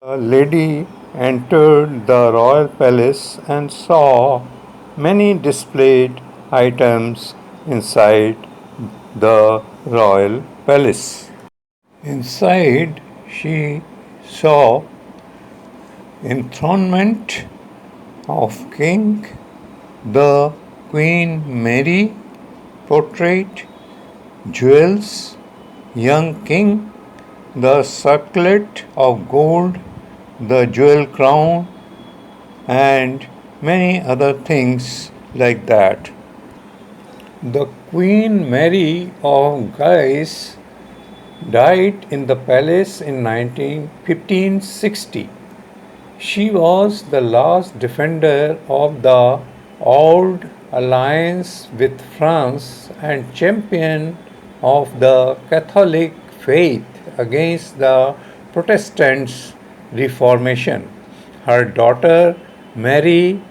A lady entered the royal palace and saw many displayed items inside the royal palace. Inside, she saw enthronement of King, the Queen Mary portrait, jewels, young king, the circlet of gold, the jewel crown, and many other things like that. The Queen Mary of Guise died in the palace in 1560. She was the last defender of the old alliance with France and champion of the Catholic faith against the Protestants' Reformation. Her daughter Mary,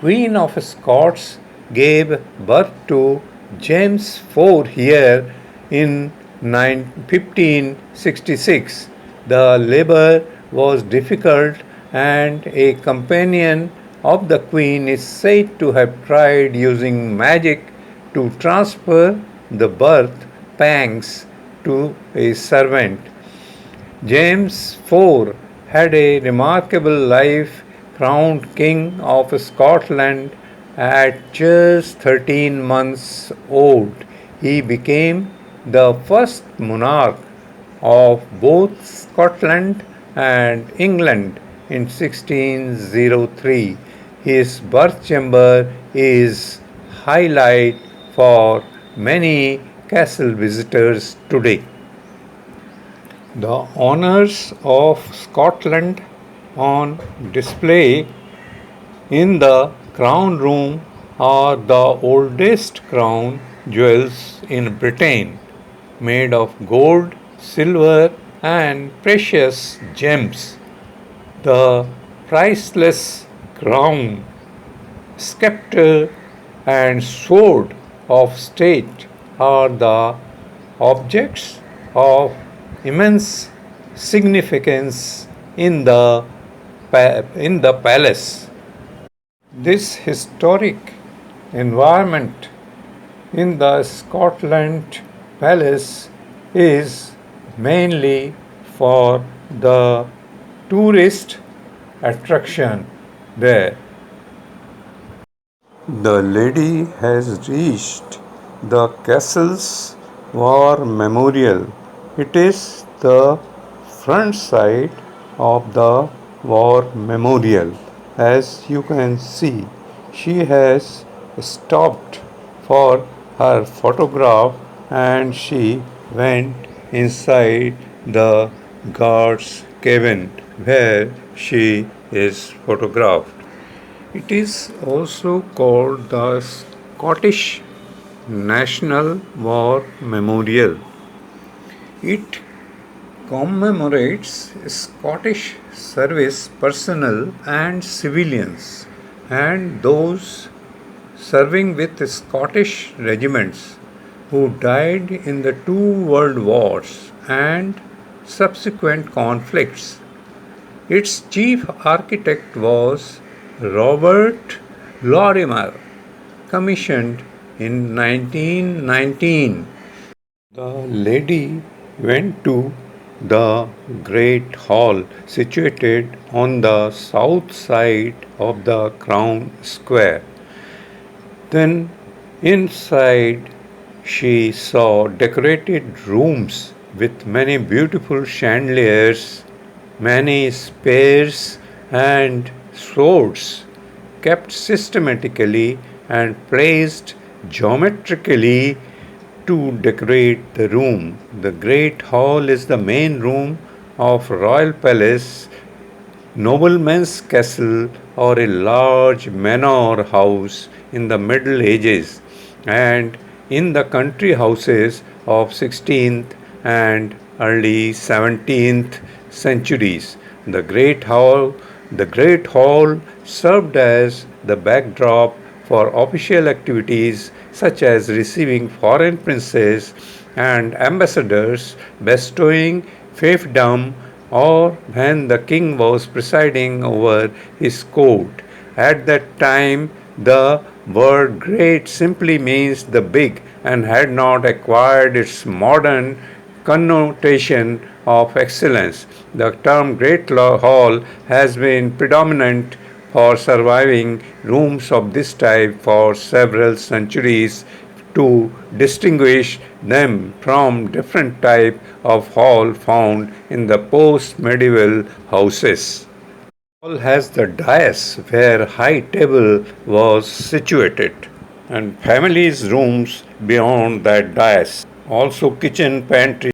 Queen of Scots, gave birth to James IV here in 1566. The labor was difficult, and a companion of the queen is said to have tried using magic to transfer the birth pangs to a servant. James IV had a remarkable life, crowned King of Scotland at just 13 months old. He became the first monarch of both Scotland and England in 1603. His birth chamber is highlight for many castle visitors today. The honours of Scotland on display in the crown room are the oldest crown jewels in Britain, made of gold, silver, and precious gems. The priceless crown, sceptre, and sword of state are the objects of immense significance in the palace. This historic environment in the Scotland Palace is mainly for the tourist attraction there. The lady has reached the castle's war memorial. It is the front side of the war memorial. As you can see, she has stopped for her photograph and she went inside the guard's cabin where she is photographed. It is also called the Scottish National War Memorial. It commemorates Scottish service personnel and civilians and those serving with Scottish regiments who died in the two world wars and subsequent conflicts. Its chief architect was Robert Lorimer, commissioned in 1919. The lady went to the Great Hall situated on the south side of the Crown Square. Then inside she saw decorated rooms with many beautiful chandeliers, many spears and swords kept systematically and placed geometrically to decorate the room. The Great Hall is the main room of Royal Palace, nobleman's castle, or a large manor house in the Middle Ages, and in the country houses of 16th and early 17th centuries. The Great Hall served as the backdrop for official activities such as receiving foreign princes and ambassadors, bestowing fiefdom or when the king was presiding over his court. At that time, the word great simply means the big and had not acquired its modern connotation of excellence. The term Great Hall has been predominant for surviving rooms of this type for several centuries to distinguish them from different type of hall found in the post-medieval houses. Hall has the dais where high table was situated and families' rooms beyond that dais. Also kitchen, pantry,